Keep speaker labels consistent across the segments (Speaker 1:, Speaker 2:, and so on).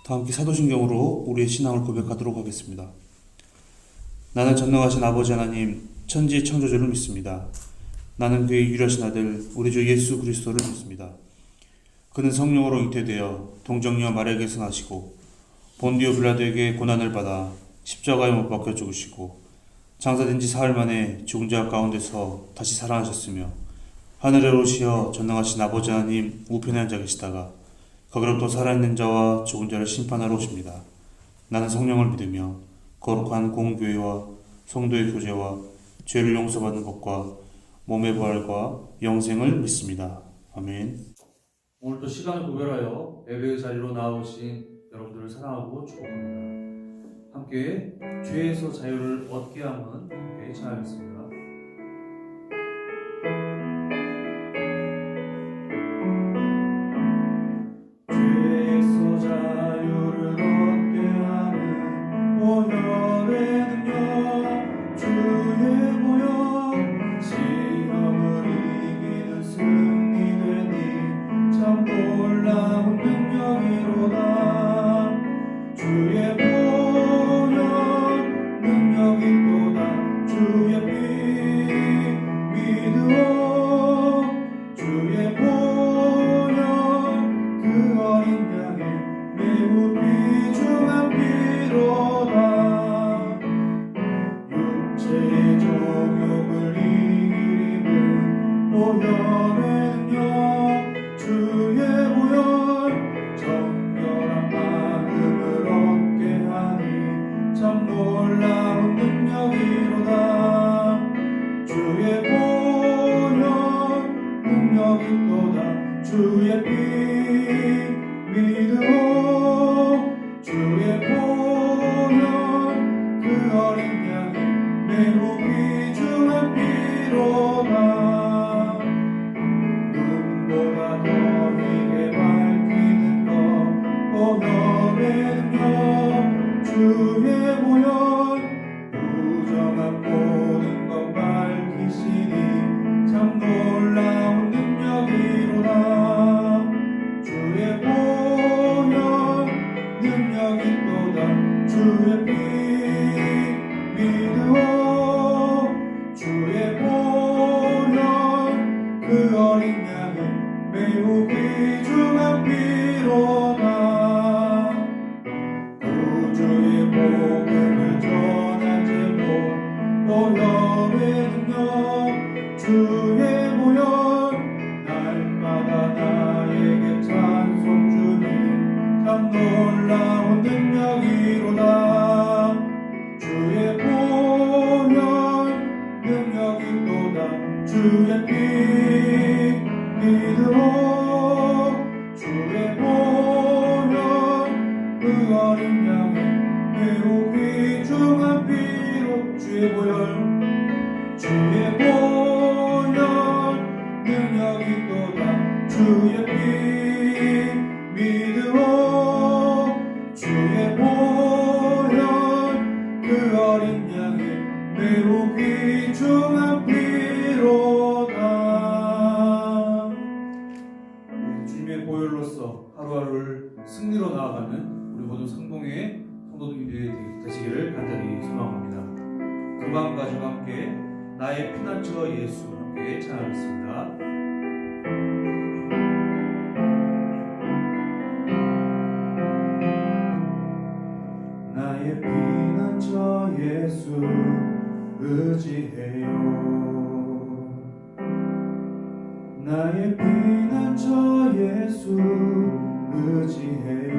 Speaker 1: 다 함께 사도신경으로 우리의 신앙을 고백하도록 하겠습니다. 나는 전능하신 아버지 하나님, 천지의 창조주를 믿습니다. 나는 그의 유일하신 아들, 우리 주 예수 그리스도를 믿습니다. 그는 성령으로 잉태되어 동정녀 마리아에게서 나시고 본디오 빌라도에게 고난을 받아 십자가에 못 박혀 죽으시고 장사된 지 사흘 만에 죽은 자 가운데서 다시 살아나셨으며 하늘에 오르시어 전능하신 아버지 하나님 우편에 앉아 계시다가 거기로부터 살아있는 자와 죽은 자를 심판하러 오십니다. 나는 성령을 믿으며 거룩한 공교회와 성도의 교제와 죄를 용서받는 것과 몸의 부활과 영생을 믿습니다. 아멘. 오늘도 시간을 구별하여 예배의 자리로 나오신 여러분들을 사랑하고 축복합니다. 함께 죄에서 자유를 얻게 함은 함께 찬양하겠습니다. 주님의 보혈로서 하루하루를 승리로 나아가는 우리 모든 성공의 성도들이 되시기를 간절히 소망합니다. 그 마음 가지고 함께 나의 피난처 예수 함께 찬양하겠습니다. 나의 피난처 예수 의지해요. 나의 피난처 예수 의지해요.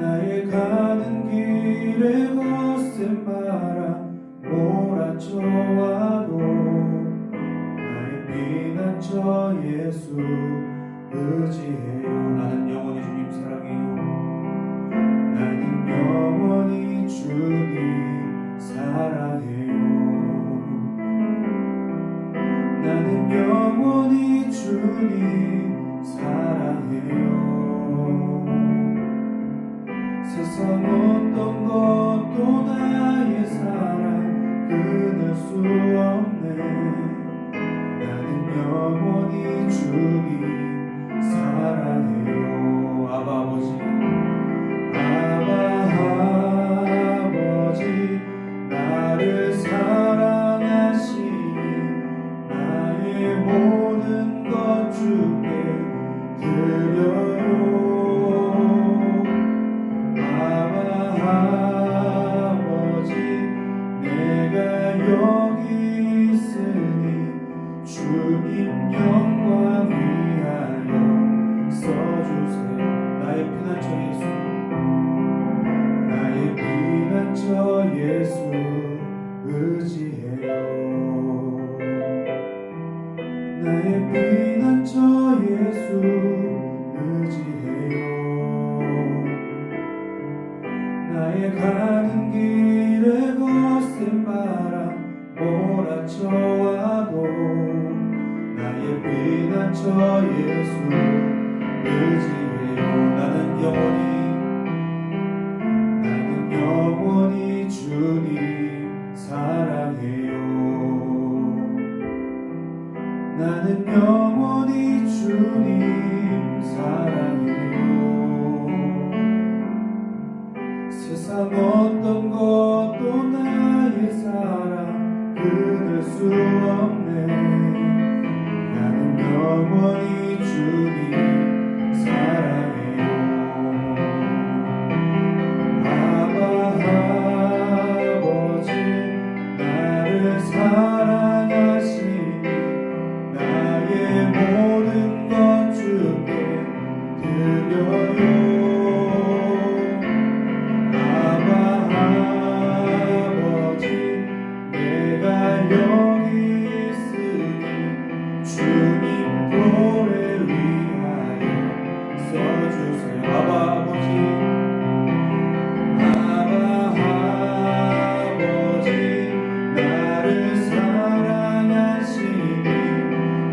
Speaker 1: 나의 가는 길에 거센 바람 몰아쳐와도 나의 피난처 예수 의지해요. 나는 영원히 주님 사랑해요. 나는 영원히 주님 사랑해요. 나는 영원히 주님 사랑해요. 세상 어떤 것도 나의 사랑 끊을 수 없네. 나는 영원히 주님 사랑해요. 주님 영광 위하여 써주세요. 나의 피난처 예수, 나의 피난처 예수 의지해요. 나의 피난처 예수 의지해요. 나의 가는 길에 거센 바람 몰아쳐와도 나의 피난처 예수 의지해요. 나는 영원히 주님 사랑해요. 나는 영원히 주님 사랑해요. 세상 어떤 것도 나의 사랑 끊을 수 없네. 나는 영원히 주님 사랑해요. 아버지 나를 사랑하시니 나의 모든 것 주께 드려요. 여기 있으니 주님 도를 위하여 써주세요. 아버지 나를 사랑하시니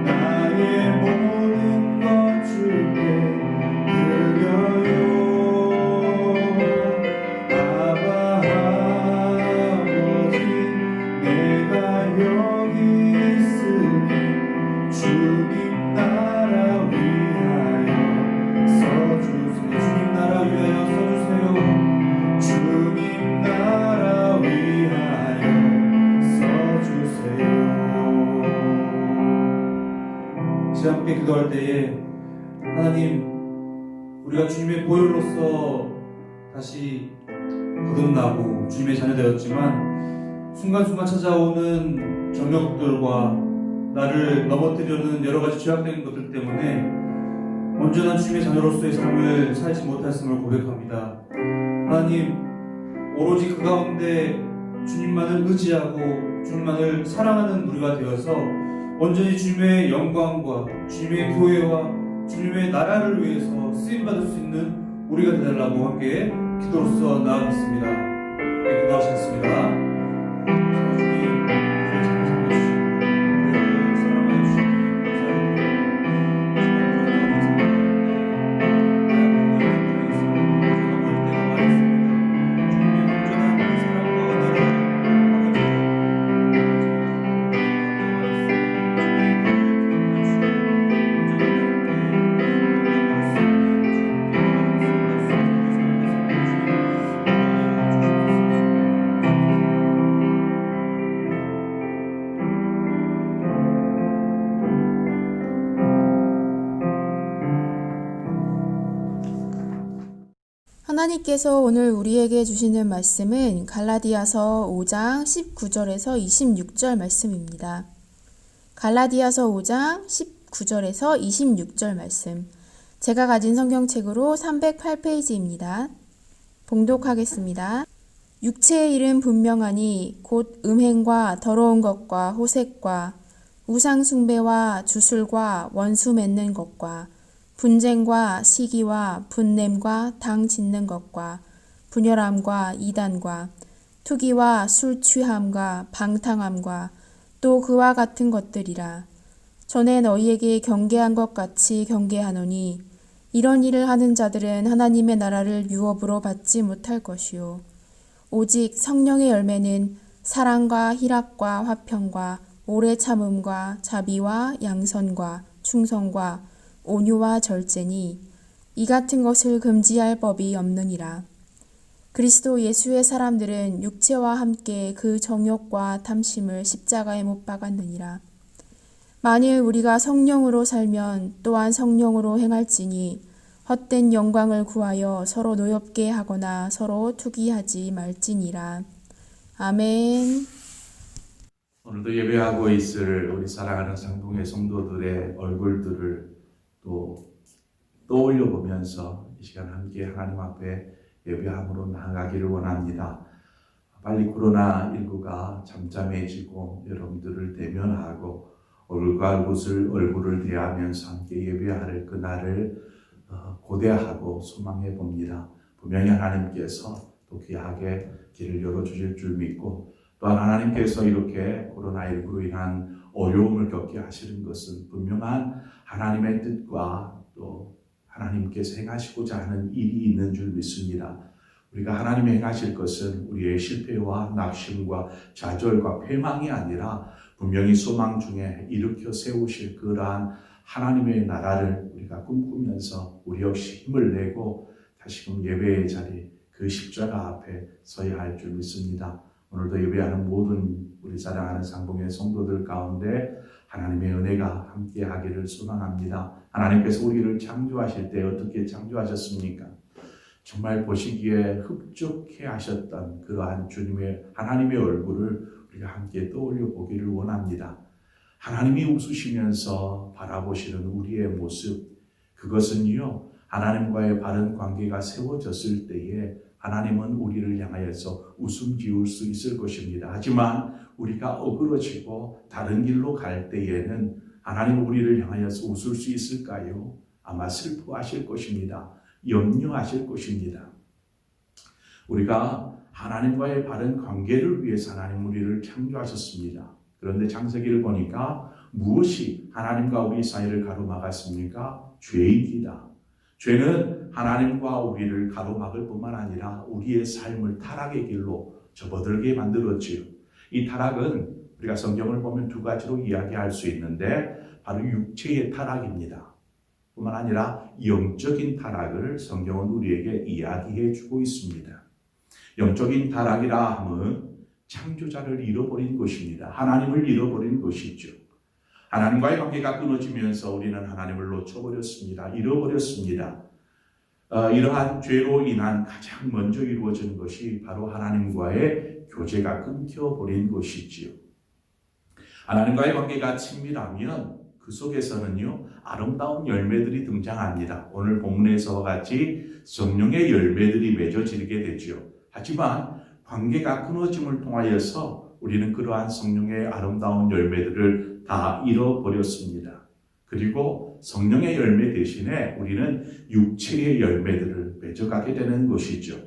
Speaker 1: 나의 모든 것 주께 드려요. 여기 있으니 주님 나라 위하여 써주세요. 주님 나라 위하여 써주세요. 주님 나라 위하여 써주세요. 이제 함께 기도할 때에 하나님, 우리가 주님의 보혈로서 다시 거듭나고 주님의 자녀 되었지만 순간순간 찾아오는 정욕들과 나를 넘어뜨리려는 여러가지 죄악된 것들 때문에 온전한 주님의 자녀로서의 삶을 살지 못했음을 고백합니다. 하나님, 오로지 그 가운데 주님만을 의지하고 주님만을 사랑하는 우리가 되어서 온전히 주님의 영광과 주님의 교회와 주님의 나라를 위해서 쓰임받을 수 있는 우리가 되달라고 함께 기도로서 나아가겠습니다. 네, 기도하시겠습니다.
Speaker 2: 하나님께서 오늘 우리에게 주시는 말씀은 갈라디아서 5장 19절에서 26절 말씀입니다. 갈라디아서 5장 19절에서 26절 말씀. 제가 가진 성경책으로 308페이지입니다. 봉독하겠습니다. 육체의 일은 분명하니 곧 음행과 더러운 것과 호색과 우상숭배와 주술과 원수 맺는 것과 분쟁과 시기와 분냄과 당 짓는 것과 분열함과 이단과 투기와 술 취함과 방탕함과 또 그와 같은 것들이라. 전에 너희에게 경계한 것 같이 경계하노니 이런 일을 하는 자들은 하나님의 나라를 유업으로 받지 못할 것이요 오직 성령의 열매는 사랑과 희락과 화평과 오래 참음과 자비와 양선과 충성과 온유와 절제니 이 같은 것을 금지할 법이 없느니라. 그리스도 예수의 사람들은 육체와 함께 그 정욕과 탐심을 십자가에 못 박았느니라. 만일 우리가 성령으로 살면 또한 성령으로 행할지니 헛된 영광을 구하여 서로 노엽게 하거나 서로 투기하지 말지니라. 아멘.
Speaker 3: 오늘도 예배하고 있을 우리 사랑하는 상봉의 성도들의 얼굴들을 또 떠올려 보면서 이 시간 함께 하나님 앞에 예배함으로 나아가기를 원합니다. 빨리 코로나19가 잠잠해지고 여러분들을 대면하고 얼굴과 얼굴을 대하면서 함께 예배할 그날을 고대하고 소망해 봅니다. 분명히 하나님께서 또 귀하게 길을 열어주실 줄 믿고, 또한 하나님께서 이렇게 코로나19로 인한 어려움을 겪게 하시는 것은 분명한 하나님의 뜻과 또 하나님께서 행하시고자 하는 일이 있는 줄 믿습니다. 우리가 하나님이 행하실 것은 우리의 실패와 낙심과 좌절과 패망이 아니라 분명히 소망 중에 일으켜 세우실 그러한 하나님의 나라를 우리가 꿈꾸면서 우리 역시 힘을 내고 다시금 예배의 자리, 그 십자가 앞에 서야 할 줄 믿습니다. 오늘도 예배하는 모든 우리 사랑하는 상봉의 성도들 가운데 하나님의 은혜가 함께 하기를 소망합니다. 하나님께서 우리를 창조하실 때 어떻게 창조하셨습니까? 정말 보시기에 흡족해 하셨던 그러한 주님의 하나님의 얼굴을 우리가 함께 떠올려 보기를 원합니다. 하나님이 웃으시면서 바라보시는 우리의 모습, 그것은요, 하나님과의 바른 관계가 세워졌을 때에 하나님은 우리를 향하여서 웃음 지을 수 있을 것입니다. 하지만 우리가 어그러지고 다른 길로 갈 때에는 하나님은 우리를 향하여서 웃을 수 있을까요? 아마 슬퍼하실 것입니다. 염려하실 것입니다. 우리가 하나님과의 바른 관계를 위해서 하나님 우리를 창조하셨습니다. 그런데 창세기를 보니까 무엇이 하나님과 우리 사이를 가로막았습니까? 죄입니다. 죄는 하나님과 우리를 가로막을 뿐만 아니라 우리의 삶을 타락의 길로 접어들게 만들었지요. 이 타락은 우리가 성경을 보면 두 가지로 이야기할 수 있는데 바로 육체의 타락입니다. 뿐만 아니라 영적인 타락을 성경은 우리에게 이야기해 주고 있습니다. 영적인 타락이라 함은 창조자를 잃어버린 것입니다. 하나님을 잃어버린 것이죠. 하나님과의 관계가 끊어지면서 우리는 하나님을 놓쳐버렸습니다. 잃어버렸습니다. 이러한 죄로 인한 가장 먼저 이루어진 것이 바로 하나님과의 교제가 끊겨버린 것이지요. 하나님과의 관계가 친밀하면 그 속에서는요, 아름다운 열매들이 등장합니다. 오늘 본문에서와 같이 성령의 열매들이 맺어지게 되죠. 하지만 관계가 끊어짐을 통하여서 우리는 그러한 성령의 아름다운 열매들을 다 잃어버렸습니다. 그리고 성령의 열매 대신에 우리는 육체의 열매들을 맺어가게 되는 것이죠.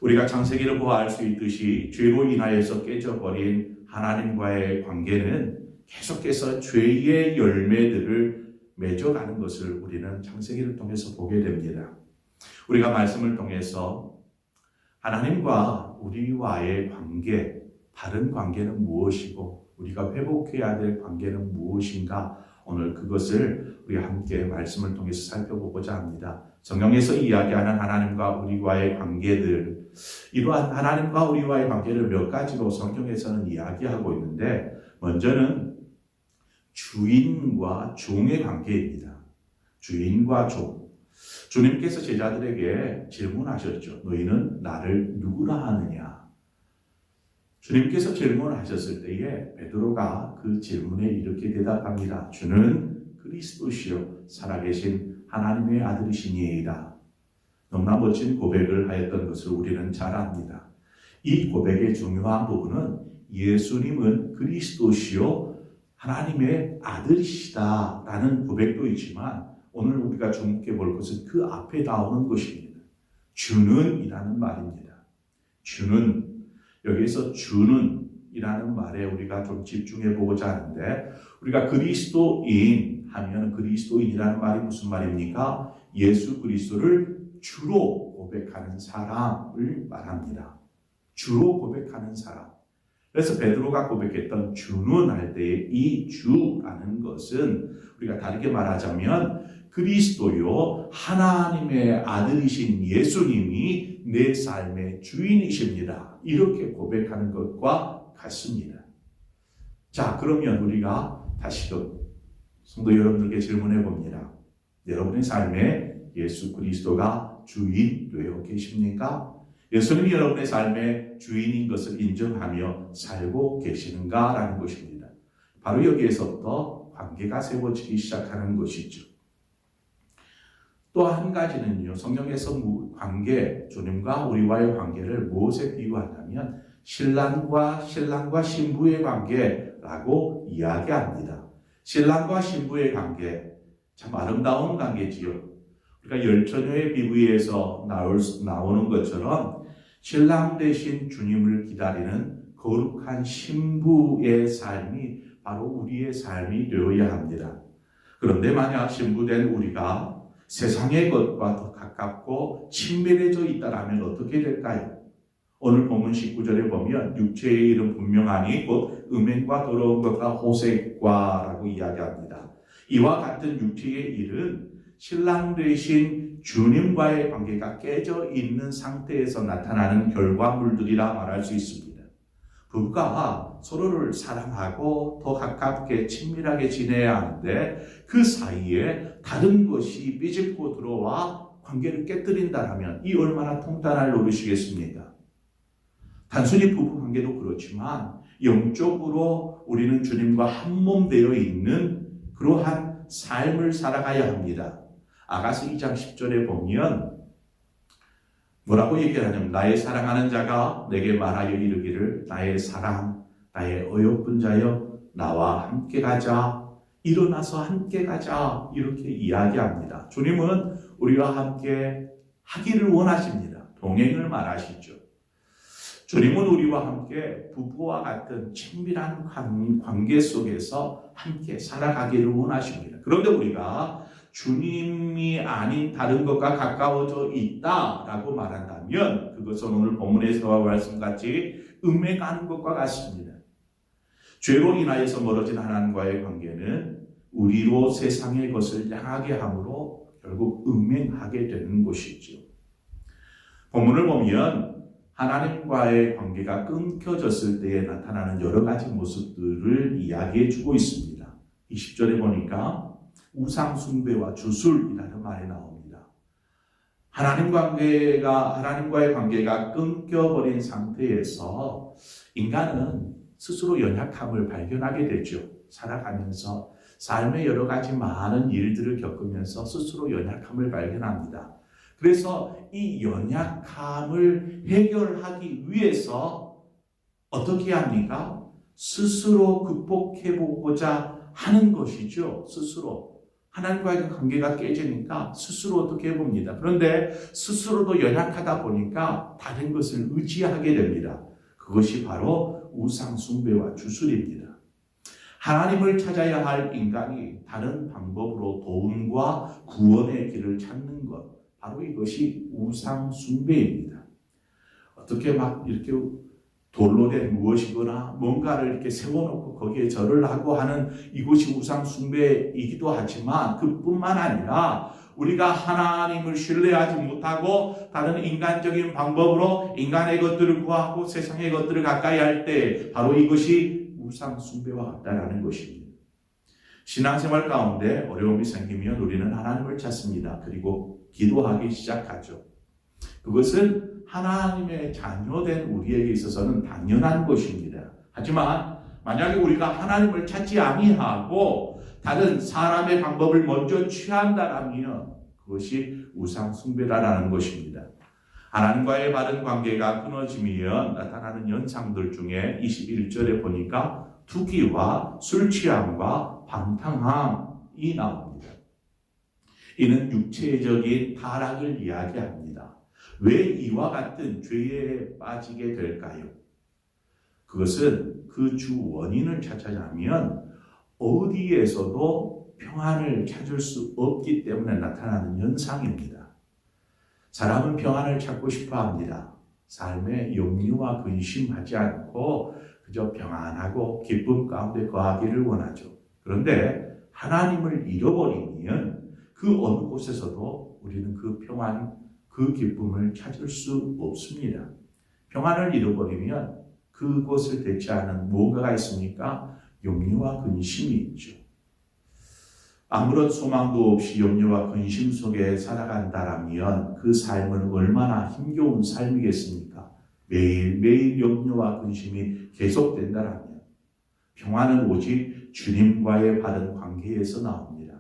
Speaker 3: 우리가 창세기를 보아 알 수 있듯이 죄로 인하여서 깨져버린 하나님과의 관계는 계속해서 죄의 열매들을 맺어가는 것을 우리는 창세기를 통해서 보게 됩니다. 우리가 말씀을 통해서 하나님과 우리와의 관계, 바른 관계는 무엇이고 우리가 회복해야 될 관계는 무엇인가, 오늘 그것을 우리가 함께 말씀을 통해서 살펴보고자 합니다. 성경에서 이야기하는 하나님과 우리와의 관계들, 이러한 하나님과 우리와의 관계를 몇 가지로 성경에서는 이야기하고 있는데, 먼저는 주인과 종의 관계입니다. 주인과 종. 주님께서 제자들에게 질문하셨죠. 너희는 나를 누구라 하느냐? 주님께서 질문을 하셨을 때에 베드로가 그 질문에 이렇게 대답합니다. 주는 그리스도시요 살아계신 하나님의 아들이시니이다. 너무나 멋진 고백을 하였던 것을 우리는 잘 압니다. 이 고백의 중요한 부분은 예수님은 그리스도시요 하나님의 아들이시다라는 고백도 있지만, 오늘 우리가 주목해 볼 것은 그 앞에 나오는 것입니다. 주는 이라는 말입니다. 주는, 여기서 주는 이라는 말에 우리가 좀 집중해 보고자 하는데, 우리가 그리스도인 하면 그리스도인이라는 말이 무슨 말입니까? 예수 그리스도를 주로 고백하는 사람을 말합니다. 주로 고백하는 사람. 그래서 베드로가 고백했던 주는 할 때의 이 주라는 것은 우리가 다르게 말하자면 그리스도요 하나님의 아들이신 예수님이 내 삶의 주인이십니다. 이렇게 고백하는 것과 같습니다. 자, 그러면 우리가 다시금 성도 여러분들께 질문해 봅니다. 여러분의 삶에 예수 그리스도가 주인 되어 계십니까? 예수님이 여러분의 삶의 주인인 것을 인정하며 살고 계시는가라는 것입니다. 바로 여기에서부터 관계가 세워지기 시작하는 것이죠. 또 한 가지는요, 성경에서 관계, 주님과 우리와의 관계를 무엇에 비유하냐면 신랑과 신부의 관계라고 이야기합니다. 신랑과 신부의 관계, 참 아름다운 관계지요. 그러니까 열처녀의 비유에서 나오는 것처럼 신랑 대신 주님을 기다리는 거룩한 신부의 삶이 바로 우리의 삶이 되어야 합니다. 그런데 만약 신부된 우리가 세상의 것과 더 가깝고 친밀해져 있다면 어떻게 될까요? 오늘 본문 19절에 보면 육체의 일은 분명하니 곧 음행과 더러운 것과 호색과라고 이야기합니다. 이와 같은 육체의 일은 신랑 되신 주님과의 관계가 깨져 있는 상태에서 나타나는 결과물들이라 말할 수 있습니다. 부부가 서로를 사랑하고 더 가깝게 친밀하게 지내야 하는데 그 사이에 다른 것이 삐집고 들어와 관계를 깨뜨린다면 이 얼마나 통탄할 노릇이겠습니까? 단순히 부부 관계도 그렇지만 영적으로 우리는 주님과 한몸 되어 있는 그러한 삶을 살아가야 합니다. 아가서 2장 10절에 보면 뭐라고 얘기하냐면 나의 사랑하는 자가 내게 말하여 이르기를 나의 사랑, 나의 어여쁜 자여 나와 함께 가자. 일어나서 함께 가자. 이렇게 이야기합니다. 주님은 우리와 함께 하기를 원하십니다. 동행을 말하시죠. 주님은 우리와 함께 부부와 같은 친밀한 관계 속에서 함께 살아가기를 원하십니다. 그런데 우리가 주님이 아닌 다른 것과 가까워져 있다라고 말한다면 그것은 오늘 본문에서와 말씀같이 음행하는 것과 같습니다. 죄로 인하여서 멀어진 하나님과의 관계는 우리로 세상의 것을 향하게 함으로 결국 음행하게 되는 것이죠. 본문을 보면 하나님과의 관계가 끊겨졌을 때에 나타나는 여러 가지 모습들을 이야기해 주고 있습니다. 20절에 보니까 우상 숭배와 주술이라는 말이 나옵니다. 하나님과의 관계가 끊겨버린 상태에서 인간은 스스로 연약함을 발견하게 되죠. 살아가면서 삶의 여러 가지 많은 일들을 겪으면서 스스로 연약함을 발견합니다. 그래서 이 연약함을 해결하기 위해서 어떻게 합니까? 스스로 극복해보고자 하는 것이죠. 스스로. 하나님과의 관계가 깨지니까 스스로 어떻게 해봅니다. 그런데 스스로도 연약하다 보니까 다른 것을 의지하게 됩니다. 그것이 바로 우상 숭배와 주술입니다. 하나님을 찾아야 할 인간이 다른 방법으로 도움과 구원의 길을 찾는 것, 바로 이것이 우상 숭배입니다. 어떻게 막 이렇게 돌로 된 무엇이거나 뭔가를 이렇게 세워놓고 거기에 절을 하고 하는 이것이 우상 숭배이기도 하지만 그뿐만 아니라 우리가 하나님을 신뢰하지 못하고 다른 인간적인 방법으로 인간의 것들을 구하고 세상의 것들을 가까이 할 때 바로 이것이 우상 숭배와 같다라는 것입니다. 신앙생활 가운데 어려움이 생기면 우리는 하나님을 찾습니다. 그리고 기도하기 시작하죠. 그것은 하나님의 자녀된 우리에게 있어서는 당연한 것입니다. 하지만 만약에 우리가 하나님을 찾지 아니하고 다른 사람의 방법을 먼저 취한다면 그것이 우상 숭배라는 것입니다. 하나님과의 바른 관계가 끊어지면 나타나는 현상들 중에 21절에 보니까 투기와 술 취함과 방탕함이 나옵니다. 이는 육체적인 타락을 이야기합니다. 왜 이와 같은 죄에 빠지게 될까요? 그것은 그 주 원인을 찾아내면 어디에서도 평안을 찾을 수 없기 때문에 나타나는 현상입니다. 사람은 평안을 찾고 싶어 합니다. 삶에 염려와 근심하지 않고 그저 평안하고 기쁨 가운데 거하기를 원하죠. 그런데 하나님을 잃어버리면 그 어느 곳에서도 우리는 그 평안, 그 기쁨을 찾을 수 없습니다. 평안을 잃어버리면 그것을 대체하는 무언가가 있습니까? 염려와 근심이 있죠. 아무런 소망도 없이 염려와 근심 속에 살아간다면 그 삶은 얼마나 힘겨운 삶이겠습니까? 매일매일 염려와 근심이 계속된다라면 평안은 오직 주님과의 바른 관계에서 나옵니다.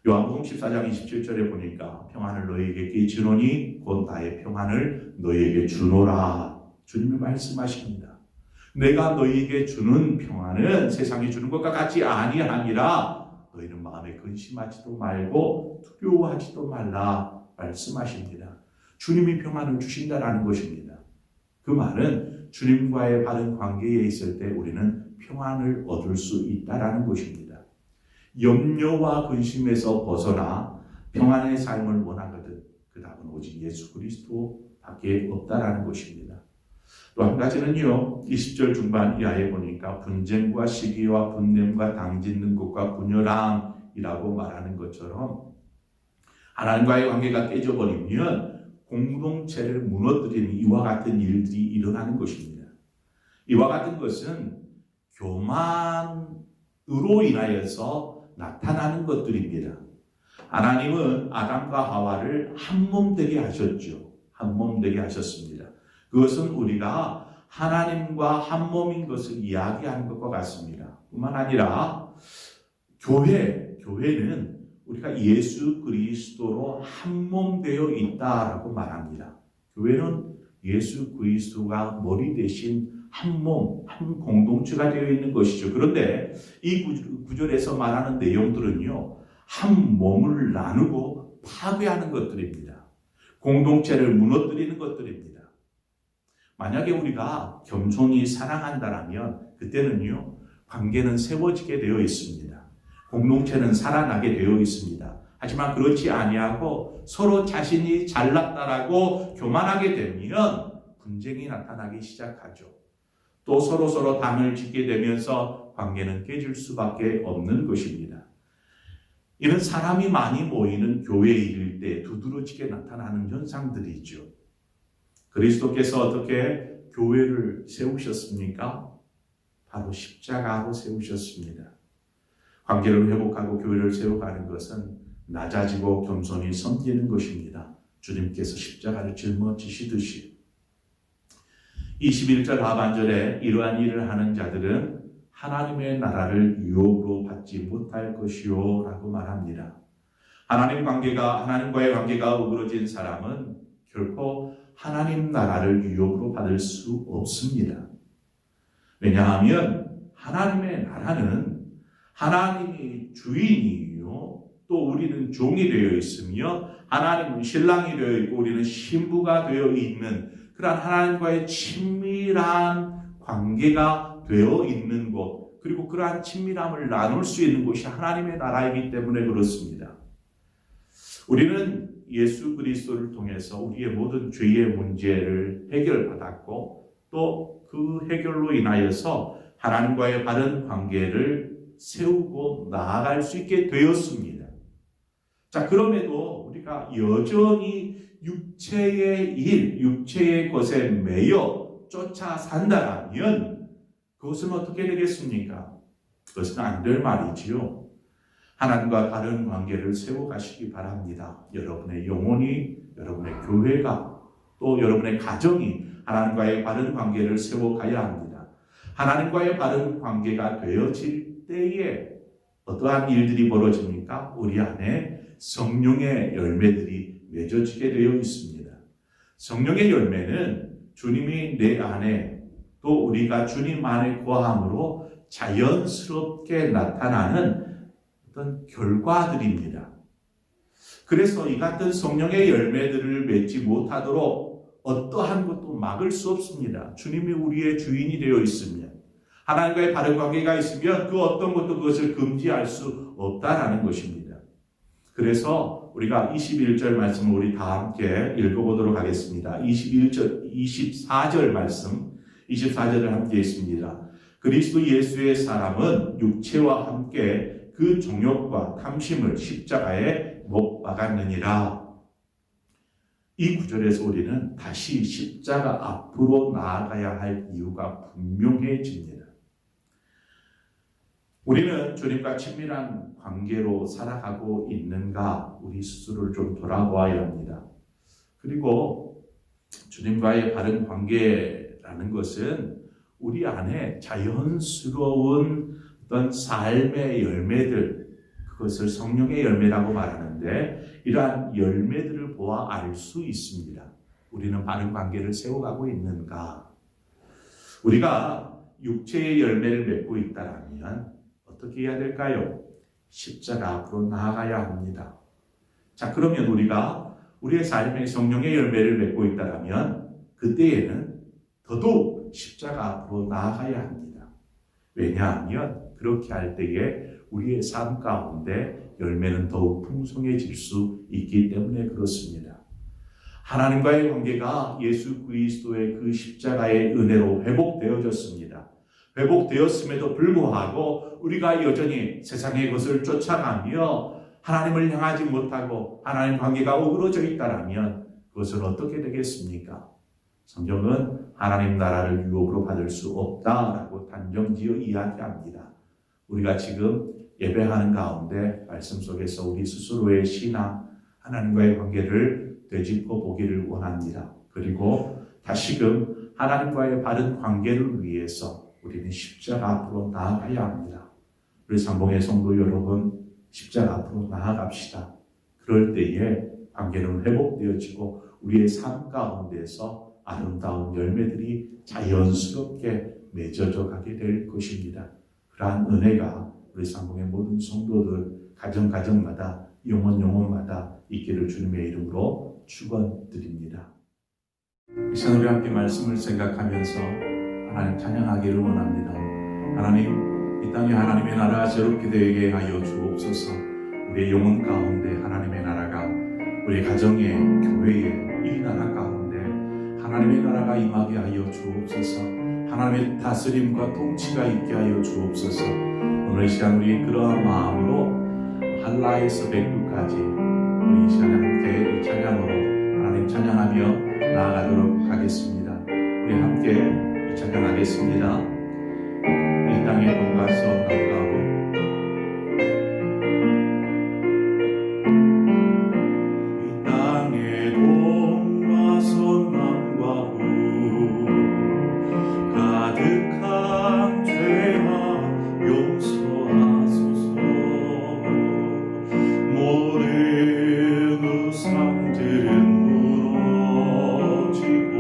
Speaker 3: 요한복음 14장 27절에 보니까 평안을 너희에게 주노니 곧 나의 평안을 너희에게 주노라. 주님이 말씀하십니다. 내가 너희에게 주는 평안은 세상이 주는 것과 같이 아니하니라. 너희는 마음에 근심하지도 말고 두려워하지도 말라 말씀하십니다. 주님이 평안을 주신다라는 것입니다. 그 말은 주님과의 바른 관계에 있을 때 우리는 평안을 얻을 수 있다라는 것입니다. 염려와 근심에서 벗어나 평안의 삶을 원하거든 그 답은 오직 예수 그리스도밖에 없다라는 것입니다. 또 한 가지는요, 20절 중반 이하에 보니까 분쟁과 시기와 분냄과 당짓는 것과 분열함이라고 말하는 것처럼 하나님과의 관계가 깨져버리면 공동체를 무너뜨리는 이와 같은 일들이 일어나는 것입니다. 이와 같은 것은 교만으로 인하여서 나타나는 것들입니다. 하나님은 아담과 하와를 한 몸 되게 하셨죠. 한 몸 되게 하셨습니다. 그것은 우리가 하나님과 한 몸인 것을 이야기하는 것과 같습니다. 뿐만 아니라 교회는 우리가 예수 그리스도로 한 몸 되어 있다라고 말합니다. 교회는 예수 그리스도가 머리 대신 한 몸, 한 공동체가 되어 있는 것이죠. 그런데 이 구절에서 말하는 내용들은요, 한 몸을 나누고 파괴하는 것들입니다. 공동체를 무너뜨리는 것들입니다. 만약에 우리가 겸손히 사랑한다라면 그때는요, 관계는 세워지게 되어 있습니다. 공동체는 살아나게 되어 있습니다. 하지만 그렇지 아니하고 서로 자신이 잘났다라고 교만하게 되면 분쟁이 나타나기 시작하죠. 또 서로 담을 짓게 되면서 관계는 깨질 수밖에 없는 것입니다. 이는 사람이 많이 모이는 교회일 때 두드러지게 나타나는 현상들이죠. 그리스도께서 어떻게 교회를 세우셨습니까? 바로 십자가로 세우셨습니다. 관계를 회복하고 교회를 세워가는 것은 낮아지고 겸손히 섬기는 것입니다. 주님께서 십자가를 짊어지시듯이 21절 하반절에 이러한 일을 하는 자들은 하나님의 나라를 유혹으로 받지 못할 것이요 라고 말합니다. 하나님과의 관계가 어그러진 사람은 결코 하나님 나라를 유혹으로 받을 수 없습니다. 왜냐하면 하나님의 나라는 하나님이 주인이요, 또 우리는 종이 되어 있으며 하나님은 신랑이 되어 있고 우리는 신부가 되어 있는 그러한 하나님과의 친밀한 관계가 되어 있는 것, 그리고 그러한 친밀함을 나눌 수 있는 곳이 하나님의 나라이기 때문에 그렇습니다. 우리는 예수 그리스도를 통해서 우리의 모든 죄의 문제를 해결받았고 또 그 해결로 인하여서 하나님과의 바른 관계를 세우고 나아갈 수 있게 되었습니다. 자, 그럼에도 우리가 여전히 육체의 일, 육체의 것에 매여 쫓아 산다면 그것은 어떻게 되겠습니까? 그것은 안 될 말이지요. 하나님과 다른 관계를 세워가시기 바랍니다. 여러분의 영혼이, 여러분의 교회가, 또 여러분의 가정이 하나님과의 바른 관계를 세워가야 합니다. 하나님과의 바른 관계가 되어질 때에 어떠한 일들이 벌어집니까? 우리 안에 성령의 열매들이 맺어지게 되어 있습니다. 성령의 열매는 주님이 내 안에, 또 우리가 주님 안에 거함으로 자연스럽게 나타나는 어떤 결과들입니다. 그래서 이 같은 성령의 열매들을 맺지 못하도록 어떠한 것도 막을 수 없습니다. 주님이 우리의 주인이 되어 있으면, 하나님과의 바른 관계가 있으면 그 어떤 것도 그것을 금지할 수 없다라는 것입니다. 그래서 우리가 21절 말씀을 우리 다 함께 읽어보도록 하겠습니다. 24절 말씀, 24절을 함께 읽습니다. 그리스도 예수의 사람은 육체와 함께 그 정욕과 탐심을 십자가에 못 박았느니라. 이 구절에서 우리는 다시 십자가 앞으로 나아가야 할 이유가 분명해집니다. 우리는 주님과 친밀한 관계로 살아가고 있는가, 우리 스스로를 좀 돌아보아야 합니다. 그리고 주님과의 바른 관계라는 것은 우리 안에 자연스러운 어떤 삶의 열매들, 그것을 성령의 열매라고 말하는데 이러한 열매들을 보아 알 수 있습니다. 우리는 바른 관계를 세워가고 있는가? 우리가 육체의 열매를 맺고 있다면 어떻게 해야 될까요? 십자가 앞으로 나아가야 합니다. 자, 그러면 우리가 우리의 삶에 성령의 열매를 맺고 있다면 그때에는 더더욱 십자가 앞으로 나아가야 합니다. 왜냐하면 그렇게 할 때에 우리의 삶 가운데 열매는 더욱 풍성해질 수 있기 때문에 그렇습니다. 하나님과의 관계가 예수 그리스도의 그 십자가의 은혜로 회복되어졌습니다. 회복되었음에도 불구하고 우리가 여전히 세상의 것을 쫓아가며 하나님을 향하지 못하고 하나님 관계가 어그러져 있다면 그것은 어떻게 되겠습니까? 성경은 하나님 나라를 유업으로 받을 수 없다라고 단정지어 이야기합니다. 우리가 지금 예배하는 가운데 말씀 속에서 우리 스스로의 신앙, 하나님과의 관계를 되짚어 보기를 원합니다. 그리고 다시금 하나님과의 바른 관계를 위해서 우리는 십자가 앞으로 나아가야 합니다. 우리 상봉의 성도 여러분, 십자가 앞으로 나아갑시다. 그럴 때에 관계는 회복되어지고 우리의 삶 가운데서 아름다운 열매들이 자연스럽게 맺어져 가게 될 것입니다. 그러한 은혜가 우리 상봉의 모든 성도들 가정마다 영혼마다 있기를 주님의 이름으로 축원드립니다. 이 시간 우리 함께 말씀을 생각하면서 하나님 찬양하기를 원합니다. 하나님, 이 땅에 하나님의 나라가 새롭게 되게 하여 주옵소서. 우리의 영혼 가운데 하나님의 나라가, 우리 가정에, 교회에, 이 나라 가운데 하나님의 나라가 임하게 하여 주옵소서. 하나님의 다스림과 통치가 있게 하여 주옵소서. 오늘 이 시간 우리 그러한 마음으로 한라에서 백두까지 우리 이 시간에 함께 이 찬양으로 하나님 찬양하며 나아가도록 하겠습니다. 우리 함께 이 찬양하겠습니다. 이 땅에 돈가서 남가고 이 땅에 돈가서 남과 후 가득한 죄와 용서하소서. 모든 우상들은 무너지고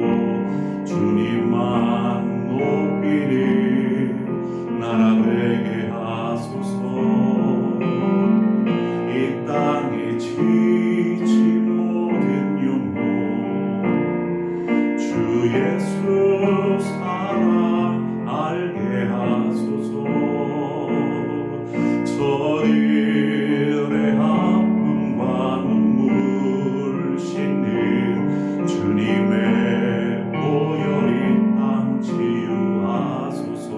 Speaker 3: 주님만 높이리 나라 되게 하소서. 이 땅에 지친 모든 영혼 주 예수 사랑 알게 하소서. 저들의 아픔과 눈물 씻는 주님의 보혈이 땅 치유하소서.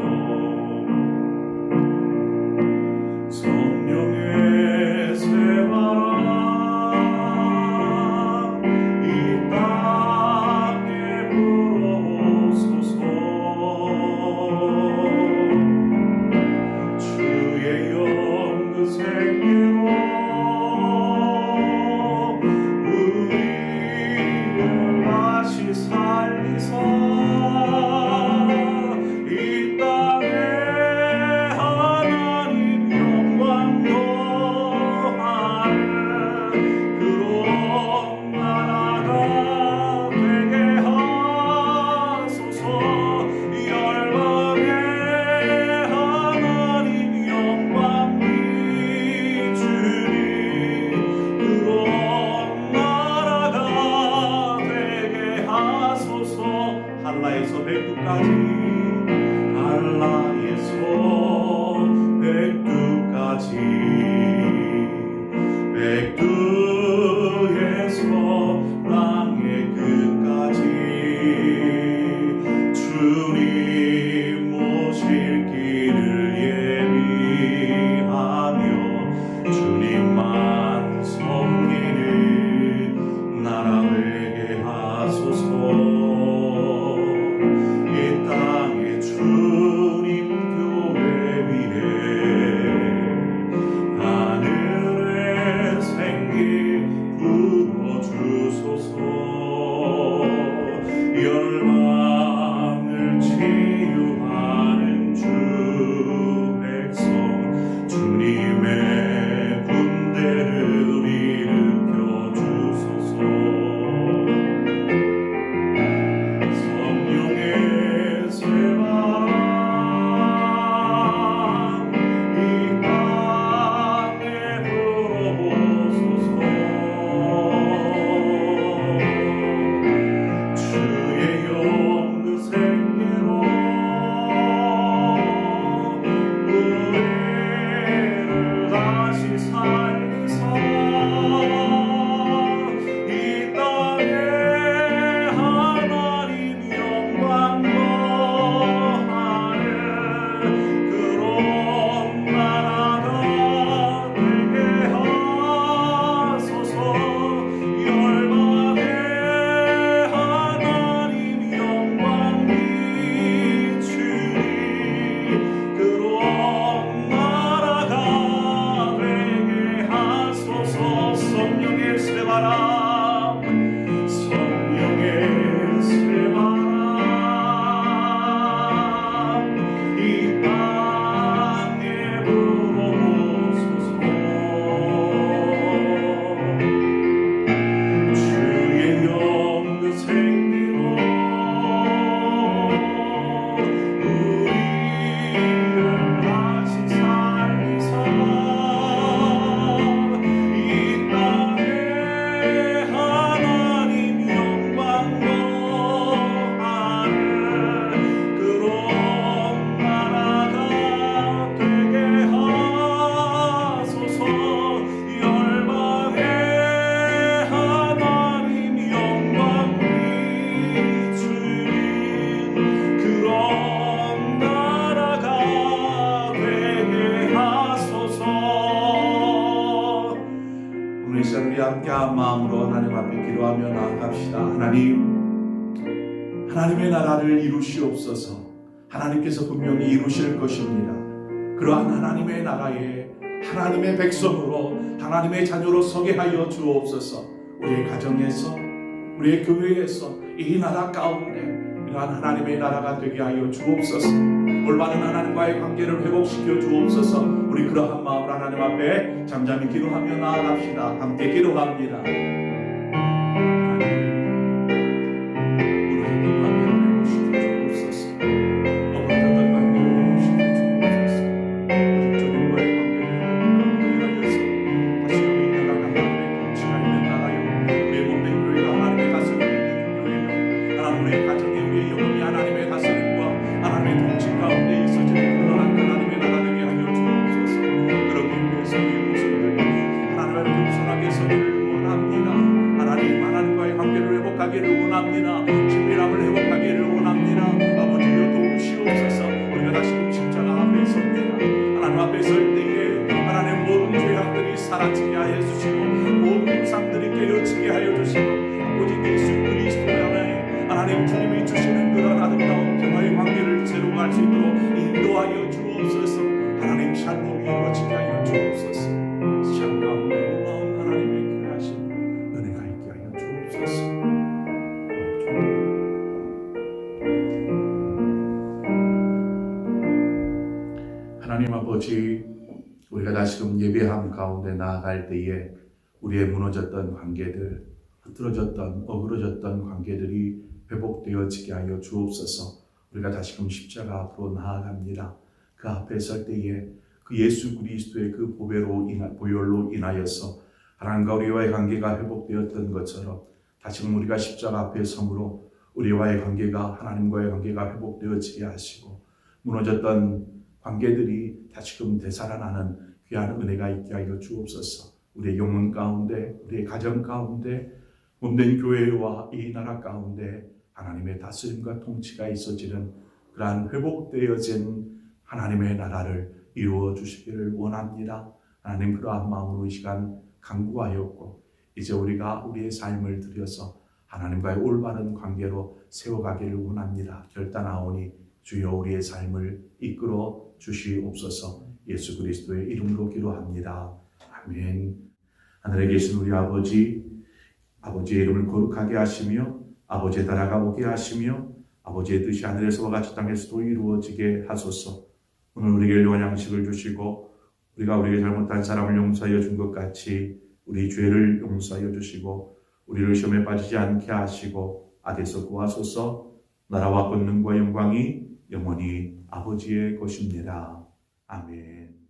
Speaker 3: 성령의 새바람 이 땅에 불어오소서. 주의 영그 생기로 우리를 다시 살리사 이 땅에 하나님 영광 더하는 그런 나라가 되게 하소서. 열방에 하나님 영광 비추니 그런 나라가 되게 하소서. 한라에서 백두까지 한라에서 백두까지 백두에서 땅의 끝까지 주님 모실 길을 예비하며 주님만 섬기는 나라 되게 하소서. 이 땅에 주님 교회 위에 하늘의 생기 부어주소서. 오늘 이 시간 우리 함께한 마음으로 하나님 앞에 기도하며 나아갑시다. 하나님의 나라를 이루시옵소서. 하나님께서 분명히 이루실 것입니다. 그러한 하나님의 나라에 하나님의 백성으로 하나님의 자녀로 서게 하여 주옵소서. 우리의 가정에서 우리의 교회에서 이 나라 가운데 이러한 하나님의 나라가 되게 하여 주옵소서. 올바른 하나님과의 관계를 회복시켜 주옵소서. 우리 그러한 마음으로 하나님 앞에 잠잠히 기도하며 나아갑시다. 함께 기도합니다. 친밀함을 회복하기를 원합니다. 아버지여 도우시옵소서. 우리가 다시 십자가 앞에 섭니다. 하나님 앞에 설 때에 하나님 모든 죄악들이 사라지게 하여 주시고 모든 상들이 깨어지게 하여 주시고 아버지 예수 그리스도의 하나님 주님이 주시는 그런 아름다운 평화의 관계를 새로갈 수 있도록 인도하여 주옵소서. 하나님 샬롬이 이루어지게 하여 주옵소서. 샬롬 가운데 놀라운 하나님의 그하신 은혜가 있게 하여 주옵소서. 하나님 아버지, 우리가 다시금 예배함 가운데 나아갈 때에 우리의 무너졌던 관계들, 흐트러졌던 어그러졌던 관계들이 회복되어지게 하여 주옵소서. 우리가 다시금 십자가 앞으로 나아갑니다. 그 앞에 설 때에 그 예수 그리스도의 그 보혈로 인하여서 하나님과 우리와의 관계가 회복되었던 것처럼 다시금 우리가 십자가 앞에 섬으로 우리와의 관계가 하나님과의 관계가 회복되어지게 하시고 무너졌던 관계들이 다시금 되살아나는 귀한 은혜가 있게 하여 주옵소서. 우리의 영혼 가운데, 우리의 가정 가운데, 몸된 교회와 이 나라 가운데 하나님의 다스림과 통치가 있어지는 그러한 회복되어진 하나님의 나라를 이루어 주시기를 원합니다. 하나님 그러한 마음으로 이 시간 간구하였고 이제 우리가 우리의 삶을 들여서 하나님과의 올바른 관계로 세워가기를 원합니다. 결단하오니 주여 우리의 삶을 이끌어 주시옵소서. 예수 그리스도의 이름으로 기도합니다. 아멘. 하늘에 계신 우리 아버지의 이름을 거룩하게 하시며 아버지의 나라가 오게 하시며 아버지의 뜻이 하늘에서와 같이 땅에서도 이루어지게 하소서. 오늘 우리에게 일용할 양식을 주시고 우리가 우리에게 잘못한 사람을 용서하여 준 것 같이 우리 죄를 용서하여 주시고 우리를 시험에 빠지지 않게 하시고 악에서 구하소서. 나라와 권능과 영광이 영원히 아버지의 것입니다. 아멘.